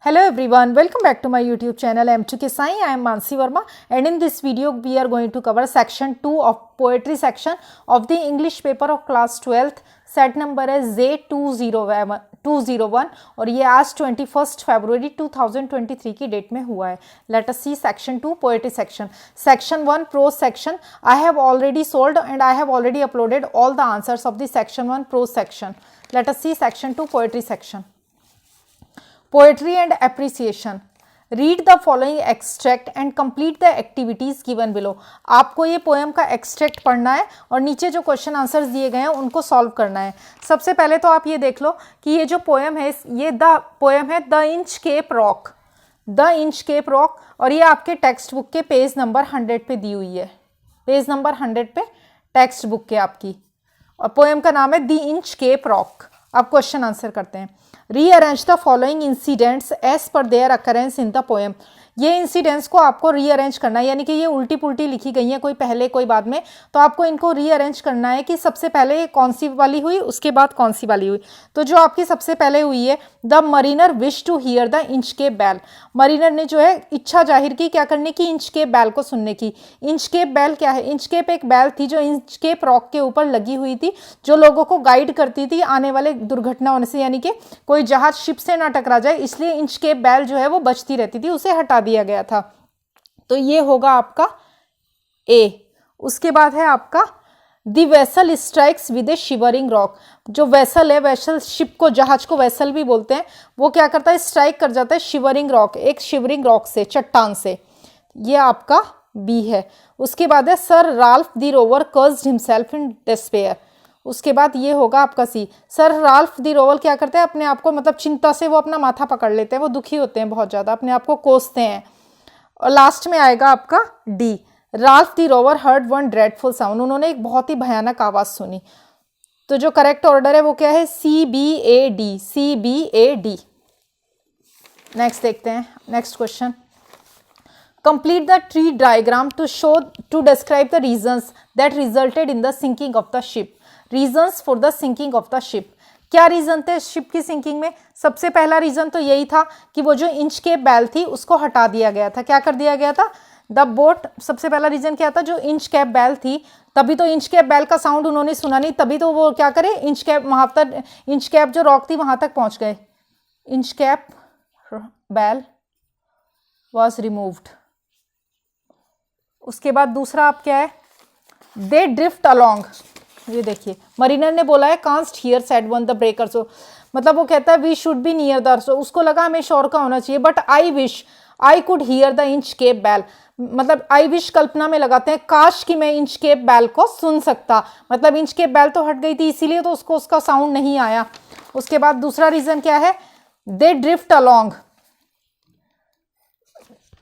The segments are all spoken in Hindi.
Hello everyone, welcome back to my YouTube channel M2K Sai. I am Mansi Verma and in this video we are going to cover section 2 of poetry section of the English paper of class 12th. Set number है J201 और ये आज 21 फरवरी 2023 की डेट में हुआ है. Let us see section 2 poetry section. Section 1 prose section I have already solved and I have already uploaded all the answers of the section 1 prose section. Let us see section 2 poetry section. Poetry and appreciation. Read the following extract and complete the activities given below. आपको ये पोएम का एक्सट्रैक्ट पढ़ना है और नीचे जो क्वेश्चन आंसर्स दिए गए हैं उनको सॉल्व करना है. सबसे पहले तो आप ये देख लो कि ये जो पोएम है ये पोएम है the Inchcape rock. The Inchcape rock और ये आपके टेक्स्ट बुक के पेज नंबर 100 पे दी हुई है. पेज नंबर 100 पे टेक्स्ट बुक के आपकी, और पोएम का नाम है द इंचकेप रॉक. अब क्वेश्चन आंसर करते हैं. Rearrange the following incidents as per their occurrence in the poem. ये इंसिडेंट्स को आपको रीअरेंज करना है, यानी कि ये उल्टी पुल्टी लिखी गई हैं, कोई पहले कोई बाद में, तो आपको इनको रीअरेंज करना है कि सबसे पहले कौन सी वाली हुई, उसके बाद कौन सी वाली हुई. तो जो आपकी सबसे पहले हुई है, the mariner wish to hear the Inchcape bell. Mariner ने जो है इच्छा जाहिर की क्या करने की, इंचकेप बेल को सुनने की. इंचकेप बेल क्या है? इंचकेप एक बेल थी जो इंचकेप रॉक के ऊपर लगी हुई थी, जो लोगों को गाइड करती थी आने वाले दुर्घटना होने से, यानी कि कोई जहाज शिप से ना टकरा जाए, इसलिए इंचकेप बेल जो है वो बचती रहती थी, उसे हटा दिया गया था. तो ये होगा आपका ए. उसके बाद है आपका the vessel strikes with A shivering rock. जो वेसल है, वेसल शिप को, जहाज को वेसल भी बोलते हैं, वो क्या करता है, स्ट्राइक कर जाता है शिवरिंग रॉक, एक शिवरिंग रॉक से, चट्टान से. ये आपका बी है. उसके बाद है sir Ralph the rover cursed himself in despair. उसके बाद ये होगा आपका सी. सर राल्फ द रोवर क्या करते हैं, अपने आप को, मतलब चिंता से वो अपना माथा पकड़ लेते हैं, वो दुखी होते हैं बहुत ज़्यादा, अपने आप को कोसते हैं. और लास्ट में आएगा आपका D. Ralph the rover heard one dreadful sound. उन्होंने एक बहुत ही भयानक आवाज़ सुनी. तो जो करेक्ट ऑर्डर है वो क्या है, CBAD. CBAD. नेक्स्ट देखते हैं, next question. Complete the tree diagram to describe the reasons that resulted in the sinking of the ship. Reasons for the sinking of the ship. क्या रीजन थे शिप की सिंकिंग में? सबसे पहला रीजन तो यही था कि वो जो इंचकेप बेल थी उसको हटा दिया गया था. क्या कर दिया गया था? The boat. सबसे पहला रीजन क्या था? जो इंचकेप बेल थी, तभी तो इंचकेप बेल का साउंड उन्होंने सुना नहीं, तभी तो वो क्या करे, इंचकेप वहां तक, इंचकेप जो रॉक थी वहां तक पहुंच गए. Inchcape bell was removed. उसके बाद दूसरा आप क्या है, दे ड्रिफ्ट अलॉन्ग. ये देखिए, मरीनर ने बोला है can't hear said one the breaker. So मतलब वो कहता है we should be near the. So उसको लगा हमें शोर का होना चाहिए, but I wish I could hear the Inchcape bell. मतलब आई विश कल्पना में लगाते हैं, काश कि मैं इंचकेप बेल को सुन सकता. मतलब इंचकेप बेल तो हट गई थी, इसीलिए तो उसको उसका साउंड नहीं आया. उसके बाद दूसरा रीजन क्या है, दे ड्रिफ्ट अलॉन्ग.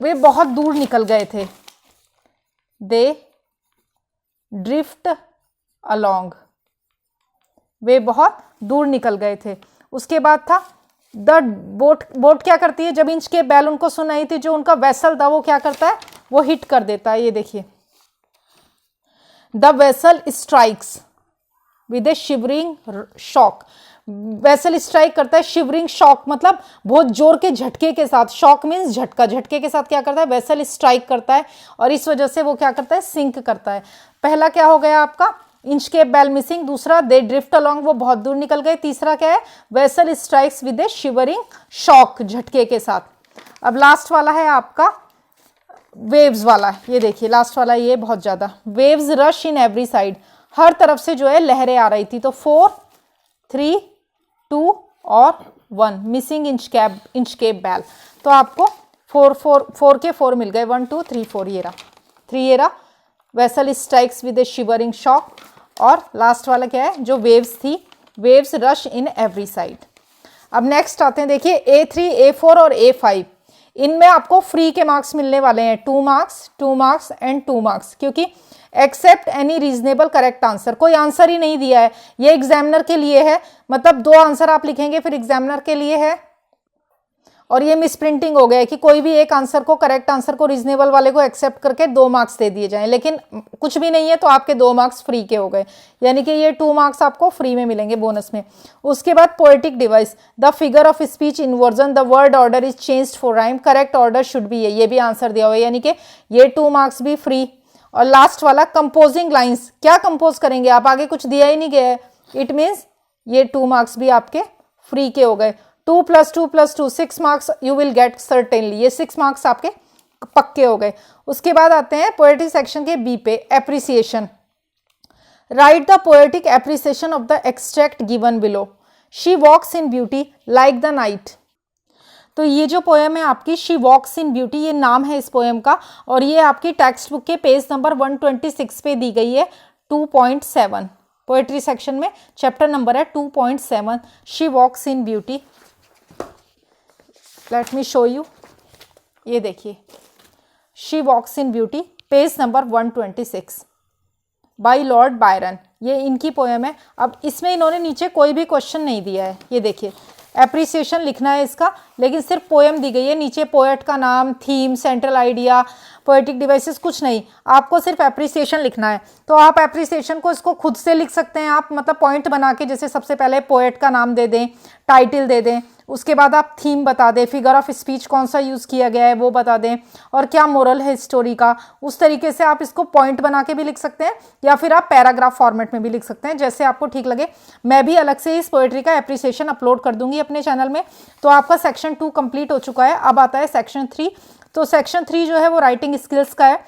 वे बहुत दूर निकल गए थे. दे ड्रिफ्ट अलॉन्ग, वे बहुत दूर निकल गए थे. उसके बाद था द बोट क्या करती है, जब इंचकेप बेल उनको सुनाई थी, जो उनका वेसल था वो क्या करता है, वो हिट कर देता है. ये देखिए, the vessel strikes with A shivering shock. Vessel strike करता है शिवरिंग शॉक, मतलब बहुत जोर के झटके के साथ. शॉक मीन्स झटका, झटके के साथ क्या करता है, वेसल स्ट्राइक करता है, और इस वजह से वो क्या करता है, सिंक करता है. पहला क्या हो गया आपका, इंचकेप बेल मिसिंग. दूसरा दे ड्रिफ्ट अलॉन्ग, वो बहुत दूर निकल गए. तीसरा क्या है, vessel strikes with A shivering shock, झटके के साथ. अब लास्ट वाला है आपका वेव्स वाला. ये देखिए लास्ट वाला, ये बहुत ज्यादा. Waves rush in every side. हर तरफ से जो है लहरें आ रही थी. तो 4, 3, 2 और 1 मिसिंग इंचकेप बेल. तो आपको 4 के 4 मिल गए. 1 2 3 4. ये रहा 3, ये रहा vessel strikes with A shivering shock. और लास्ट वाला क्या है, जो वेव्स थी, waves rush in every side. अब नेक्स्ट आते हैं, देखिए A3, A4 और A5. इनमें आपको फ्री के मार्क्स मिलने वाले हैं, 2 मार्क्स, 2 मार्क्स एंड 2 मार्क्स, क्योंकि accept any reasonable correct answer. कोई आंसर ही नहीं दिया है, ये एग्जामिनर के लिए है. मतलब 2 आंसर आप लिखेंगे, फिर एग्जामिनर के लिए है, और ये मिसप्रिंटिंग हो गया है कि कोई भी एक आंसर को, करेक्ट आंसर को, रीजनेबल वाले को एक्सेप्ट करके 2 मार्क्स दे दिए जाएं, लेकिन कुछ भी नहीं है तो आपके 2 मार्क्स फ्री के हो गए, यानी कि ये 2 मार्क्स आपको फ्री में मिलेंगे बोनस में। उसके बाद poetic device, the figure of speech inversion, the word order is changed for rhyme, correct order should be, ये भी आंसर दिया हुआ है, यानी कि ये 2 मार्क्स भी फ्री। और लास्ट वाला कंपोजिंग लाइन्स, क्या कंपोज करेंगे आप, आगे कुछ दिया ही नहीं गया है, इट मीन्स ये 2 मार्क्स भी आपके फ्री के हो गए। 2 + 2 + 2 6 marks you will get certainly, ये 6 मार्क्स आपके पक्के हो गए। उसके बाद आते हैं पोएटिक सेक्शन के बी पे, appreciation. Write the poetic appreciation of the extract given below. She walks in beauty like the night. तो ये जो पोएम है आपकी, शी वॉक्स इन ब्यूटी, ये नाम है इस पोएम का, और ये आपकी टेक्स्ट बुक के पेज नंबर 126 पे दी गई है, 2.7 पोएट्री सेक्शन में चैप्टर नंबर है 2.7, she walks in beauty. Let me show you, ये देखिए, she walks in beauty, page number 126 by Lord Byron, ये इनकी पोएम है। अब इसमें इन्होंने नीचे कोई भी क्वेश्चन नहीं दिया है, ये देखिए, एप्रिसिएशन लिखना है इसका, लेकिन सिर्फ पोएम दी गई है, नीचे पोएट का नाम, theme, central idea, poetic devices कुछ नहीं, आपको सिर्फ एप्रिसिएशन लिखना है। तो आप एप्रिसिएशन को इसको खुद से लिख सकते हैं आप, मतलब पॉइंट बना के, जैसे सबसे पहले पोएट का नाम दे दें, टाइटल दे दें, उसके बाद आप थीम बता दें, फिगर ऑफ स्पीच कौन सा यूज़ किया गया है वो बता दें, और क्या मोरल है स्टोरी का, उस तरीके से आप इसको पॉइंट बना के भी लिख सकते हैं, या फिर आप पैराग्राफ फॉर्मेट में भी लिख सकते हैं, जैसे आपको ठीक लगे। मैं भी अलग से इस पोएट्री का एप्रिसिएशन अपलोड कर दूंगी अपने चैनल में। तो आपका सेक्शन 2 कंप्लीट हो चुका है, अब आता है सेक्शन 3। तो सेक्शन 3 जो है वो राइटिंग स्किल्स का है।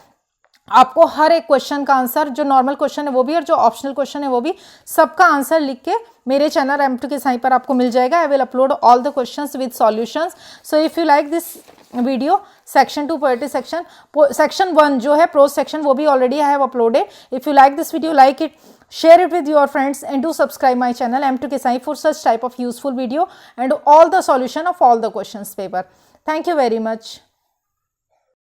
आपको हर एक क्वेश्चन का आंसर, जो नॉर्मल क्वेश्चन है वो भी और जो ऑप्शनल क्वेश्चन है वो भी, सबका आंसर लिख के मेरे चैनल M2K साई पर आपको मिल जाएगा। I will upload all the questions with solutions. So if you like this video, section 2 poetry section, section 1 जो है प्रोज सेक्शन, वो भी already I have uploaded. If you like this video, like it, share it with your friends, and do subscribe my channel M2K Sai for such type of useful video and all the solution of all the questions paper. Thank you very much.